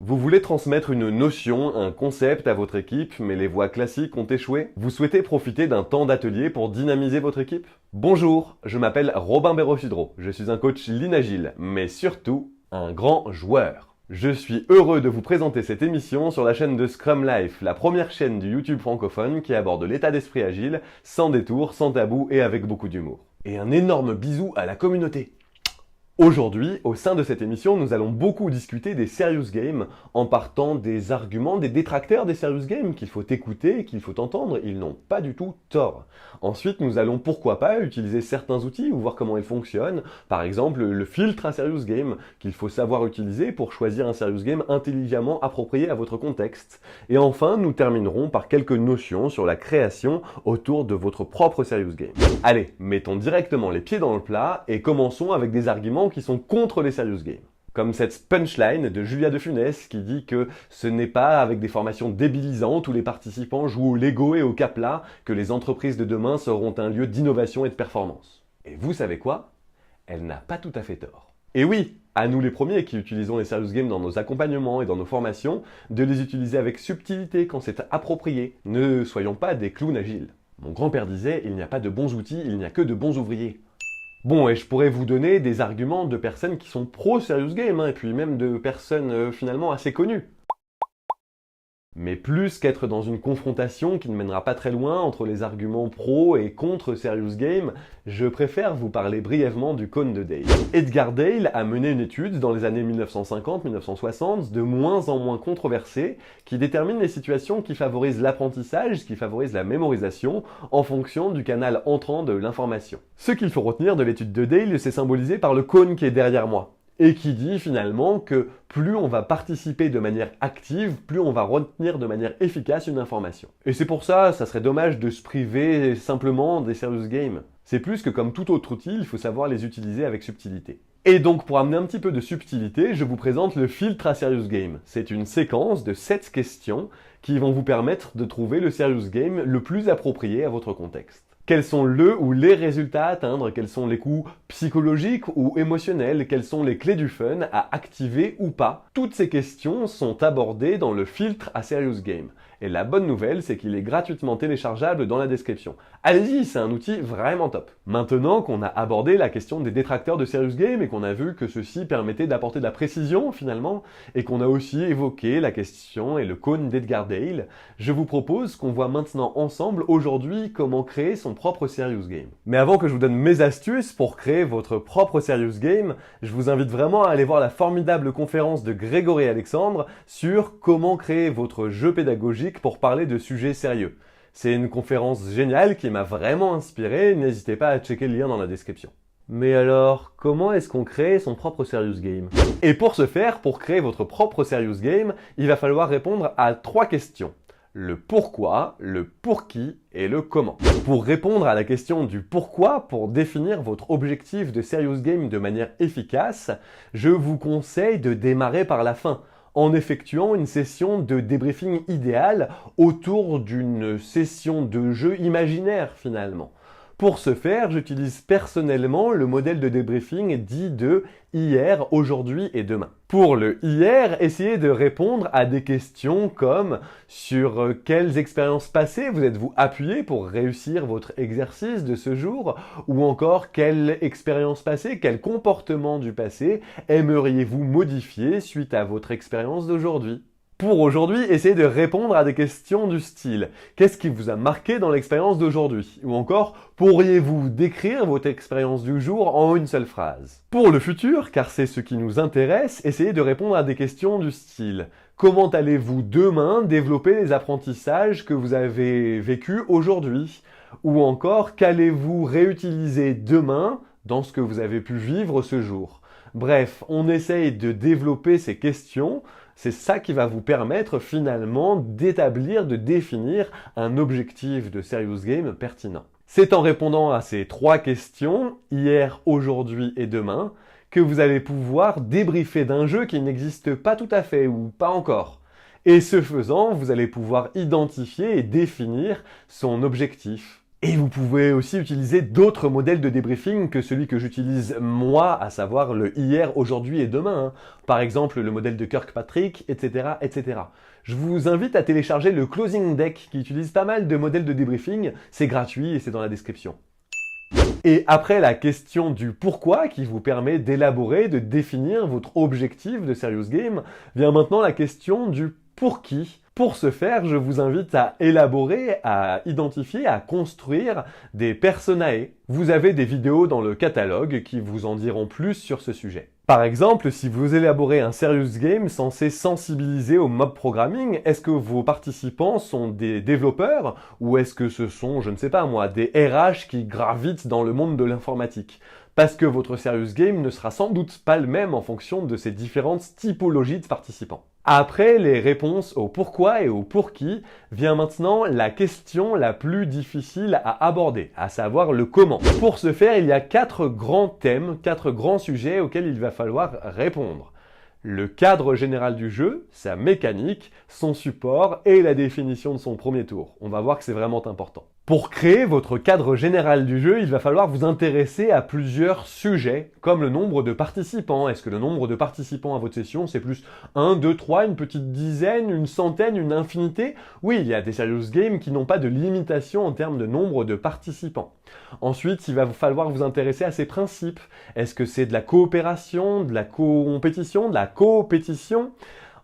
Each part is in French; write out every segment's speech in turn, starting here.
Vous voulez transmettre une notion, un concept à votre équipe, mais les voies classiques ont échoué? Vous souhaitez profiter d'un temps d'atelier pour dynamiser votre équipe? Bonjour, je m'appelle Robin Berrosudreau, je suis un coach Lean Agile, mais surtout un grand joueur. Je suis heureux de vous présenter cette émission sur la chaîne de Scrum Life, la première chaîne du YouTube francophone qui aborde l'état d'esprit agile, sans détour, sans tabou et avec beaucoup d'humour. Et un énorme bisou à la communauté! Aujourd'hui, au sein de cette émission, nous allons beaucoup discuter des serious games en partant des arguments des détracteurs des serious games qu'il faut écouter et qu'il faut entendre, ils n'ont pas du tout tort. Ensuite, nous allons pourquoi pas utiliser certains outils ou voir comment ils fonctionnent, par exemple le filtre à serious game qu'il faut savoir utiliser pour choisir un serious game intelligemment approprié à votre contexte. Et enfin, nous terminerons par quelques notions sur la création autour de votre propre serious game. Allez, mettons directement les pieds dans le plat et commençons avec des arguments qui sont contre les serious games. Comme cette punchline de Julia de Funès qui dit que ce n'est pas avec des formations débilisantes où les participants jouent au Lego et au Capla que les entreprises de demain seront un lieu d'innovation et de performance. Et vous savez quoi? Elle n'a pas tout à fait tort. Et oui, à nous les premiers qui utilisons les serious games dans nos accompagnements et dans nos formations, de les utiliser avec subtilité quand c'est approprié. Ne soyons pas des clowns agiles. Mon grand-père disait, il n'y a pas de bons outils, il n'y a que de bons ouvriers. Bon, et je pourrais vous donner des arguments de personnes qui sont pro-serious game, et puis même de personnes finalement assez connues. Mais plus qu'être dans une confrontation qui ne mènera pas très loin entre les arguments pro et contre Serious Game, je préfère vous parler brièvement du cône de Dale. Edgar Dale a mené une étude dans les années 1950-1960 de moins en moins controversée qui détermine les situations qui favorisent l'apprentissage, qui favorisent la mémorisation en fonction du canal entrant de l'information. Ce qu'il faut retenir de l'étude de Dale, c'est symbolisé par le cône qui est derrière moi. Et qui dit finalement que plus on va participer de manière active, plus on va retenir de manière efficace une information. Et c'est pour ça, ça serait dommage de se priver simplement des serious games. C'est plus que comme tout autre outil, il faut savoir les utiliser avec subtilité. Et donc pour amener un petit peu de subtilité, je vous présente le filtre à serious game. C'est une séquence de 7 questions qui vont vous permettre de trouver le serious game le plus approprié à votre contexte. Quels sont le ou les résultats à atteindre? Quels sont les coûts psychologiques ou émotionnels? Quelles sont les clés du fun à activer ou pas? Toutes ces questions sont abordées dans le filtre à Serious Game. Et la bonne nouvelle, c'est qu'il est gratuitement téléchargeable dans la description. Allez-y, c'est un outil vraiment top. Maintenant qu'on a abordé la question des détracteurs de Serious Game et qu'on a vu que ceci permettait d'apporter de la précision finalement, et qu'on a aussi évoqué la question et le cône d'Edgar Dale, je vous propose qu'on voit maintenant ensemble aujourd'hui comment créer son propre serious game. Mais avant que je vous donne mes astuces pour créer votre propre serious game, je vous invite vraiment à aller voir la formidable conférence de Grégory Alexandre sur comment créer votre jeu pédagogique pour parler de sujets sérieux. C'est une conférence géniale qui m'a vraiment inspiré, n'hésitez pas à checker le lien dans la description. Mais alors, comment est-ce qu'on crée son propre serious game? Et pour ce faire, pour créer votre propre serious game, il va falloir répondre à 3 questions. Le pourquoi, le pour qui et le comment. Pour répondre à la question du pourquoi, pour définir votre objectif de serious game de manière efficace, je vous conseille de démarrer par la fin, en effectuant une session de débriefing idéale autour d'une session de jeu imaginaire finalement. Pour ce faire, j'utilise personnellement le modèle de débriefing dit de hier, aujourd'hui et demain. Pour le hier, essayez de répondre à des questions comme sur quelles expériences passées vous êtes-vous appuyé pour réussir votre exercice de ce jour, ou encore quelle expérience passée, quel comportement du passé aimeriez-vous modifier suite à votre expérience d'aujourd'hui. Pour aujourd'hui, essayez de répondre à des questions du style « Qu'est-ce qui vous a marqué dans l'expérience d'aujourd'hui ?» ou encore « Pourriez-vous décrire votre expérience du jour en une seule phrase ?» Pour le futur, car c'est ce qui nous intéresse, essayez de répondre à des questions du style « Comment allez-vous demain développer les apprentissages que vous avez vécus aujourd'hui ?» ou encore « Qu'allez-vous réutiliser demain dans ce que vous avez pu vivre ce jour ?» Bref, on essaye de développer ces questions. C'est ça qui va vous permettre finalement d'établir, de définir un objectif de serious game pertinent. C'est en répondant à ces 3 questions, hier, aujourd'hui et demain, que vous allez pouvoir débriefer d'un jeu qui n'existe pas tout à fait ou pas encore. Et ce faisant, vous allez pouvoir identifier et définir son objectif. Et vous pouvez aussi utiliser d'autres modèles de débriefing que celui que j'utilise moi, à savoir le hier, aujourd'hui et demain. Par exemple, le modèle de Kirkpatrick, etc., etc. Je vous invite à télécharger le Closing Deck qui utilise pas mal de modèles de débriefing. C'est gratuit et c'est dans la description. Et après la question du pourquoi qui vous permet d'élaborer, de définir votre objectif de Serious Game, vient maintenant la question du pour qui. Pour ce faire, je vous invite à élaborer, à identifier, à construire des personae. Vous avez des vidéos dans le catalogue qui vous en diront plus sur ce sujet. Par exemple, si vous élaborez un serious game censé sensibiliser au mob programming, est-ce que vos participants sont des développeurs ou est-ce que ce sont, je ne sais pas moi, des RH qui gravitent dans le monde de l'informatique ? Parce que votre serious game ne sera sans doute pas le même en fonction de ces différentes typologies de participants. Après les réponses au pourquoi et au pour qui, vient maintenant la question la plus difficile à aborder, à savoir le comment. Pour ce faire, il y a 4 grands thèmes, 4 grands sujets auxquels il va falloir répondre. Le cadre général du jeu, sa mécanique, son support et la définition de son premier tour. On va voir que c'est vraiment important. Pour créer votre cadre général du jeu, il va falloir vous intéresser à plusieurs sujets, comme le nombre de participants. Est-ce que le nombre de participants à votre session, c'est plus 1, 2, 3, une petite dizaine, une centaine, une infinité? Oui, il y a des serious games qui n'ont pas de limitation en termes de nombre de participants. Ensuite, il va falloir vous intéresser à ces principes. Est-ce que c'est de la coopération, de la compétition, de la coopétition?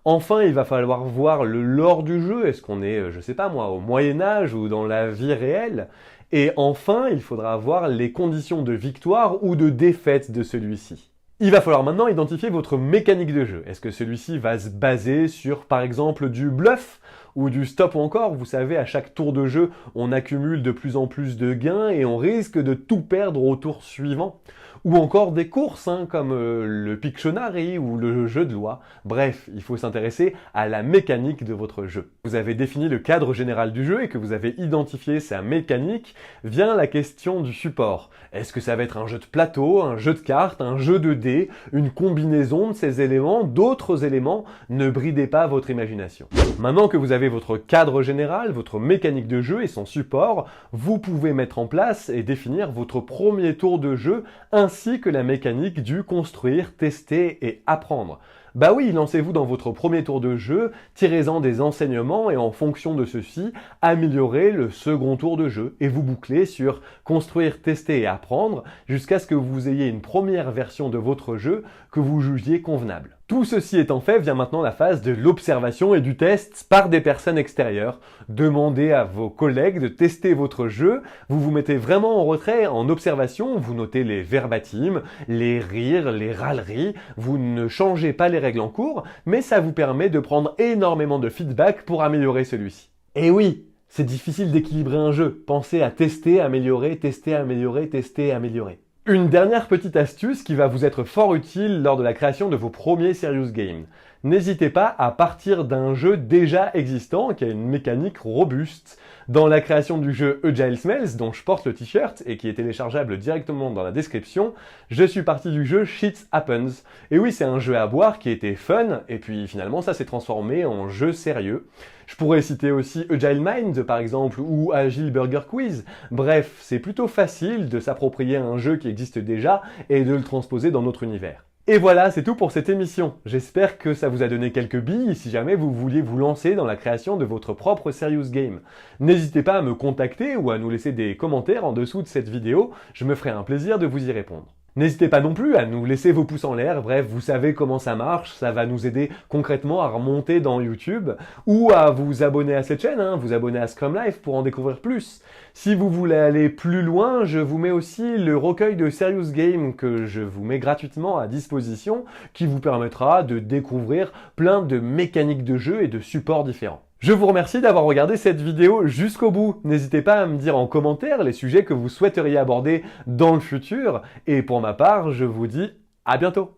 Enfin, il va falloir voir le lore du jeu. Est-ce qu'on est, je sais pas moi, au Moyen-Âge ou dans la vie réelle? Et enfin, il faudra voir les conditions de victoire ou de défaite de celui-ci. Il va falloir maintenant identifier votre mécanique de jeu. Est-ce que celui-ci va se baser sur, par exemple, du bluff ou du stop ou encore? Vous savez, à chaque tour de jeu, on accumule de plus en plus de gains et on risque de tout perdre au tour suivant. Ou encore des courses, comme le Pictionary ou le jeu de loi. Bref, il faut s'intéresser à la mécanique de votre jeu. Vous avez défini le cadre général du jeu et que vous avez identifié sa mécanique, vient la question du support. Est-ce que ça va être un jeu de plateau, un jeu de cartes, un jeu de dés, une combinaison de ces éléments, d'autres éléments? Ne bridez pas votre imagination. Maintenant que vous avez votre cadre général, votre mécanique de jeu et son support, vous pouvez mettre en place et définir votre premier tour de jeu ainsi que la mécanique du construire, tester et apprendre. Bah oui, lancez-vous dans votre premier tour de jeu, tirez-en des enseignements et en fonction de ceux-ci, améliorez le second tour de jeu et vous bouclez sur construire, tester et apprendre jusqu'à ce que vous ayez une première version de votre jeu que vous jugiez convenable. Tout ceci étant fait, vient maintenant la phase de l'observation et du test par des personnes extérieures. Demandez à vos collègues de tester votre jeu, vous vous mettez vraiment en retrait, en observation, vous notez les verbatims, les rires, les râleries, vous ne changez pas les règles en cours, mais ça vous permet de prendre énormément de feedback pour améliorer celui-ci. Et oui, c'est difficile d'équilibrer un jeu. Pensez à tester, améliorer, tester, améliorer, tester, améliorer. Une dernière petite astuce qui va vous être fort utile lors de la création de vos premiers serious games. N'hésitez pas à partir d'un jeu déjà existant qui a une mécanique robuste. Dans la création du jeu Agile Smells, dont je porte le t-shirt et qui est téléchargeable directement dans la description, je suis parti du jeu Shit Happens. Et oui, c'est un jeu à boire qui était fun, et puis finalement ça s'est transformé en jeu sérieux. Je pourrais citer aussi Agile Mind par exemple, ou Agile Burger Quiz. Bref, c'est plutôt facile de s'approprier un jeu qui existe déjà et de le transposer dans notre univers. Et voilà, c'est tout pour cette émission. J'espère que ça vous a donné quelques billes si jamais vous vouliez vous lancer dans la création de votre propre serious game. N'hésitez pas à me contacter ou à nous laisser des commentaires en dessous de cette vidéo, je me ferai un plaisir de vous y répondre. N'hésitez pas non plus à nous laisser vos pouces en l'air, bref, vous savez comment ça marche, ça va nous aider concrètement à remonter dans YouTube, ou à vous abonner à cette chaîne, vous abonner à Scrum Life pour en découvrir plus. Si vous voulez aller plus loin, je vous mets aussi le recueil de Serious Game que je vous mets gratuitement à disposition, qui vous permettra de découvrir plein de mécaniques de jeu et de supports différents. Je vous remercie d'avoir regardé cette vidéo jusqu'au bout. N'hésitez pas à me dire en commentaire les sujets que vous souhaiteriez aborder dans le futur. Et pour ma part, je vous dis à bientôt.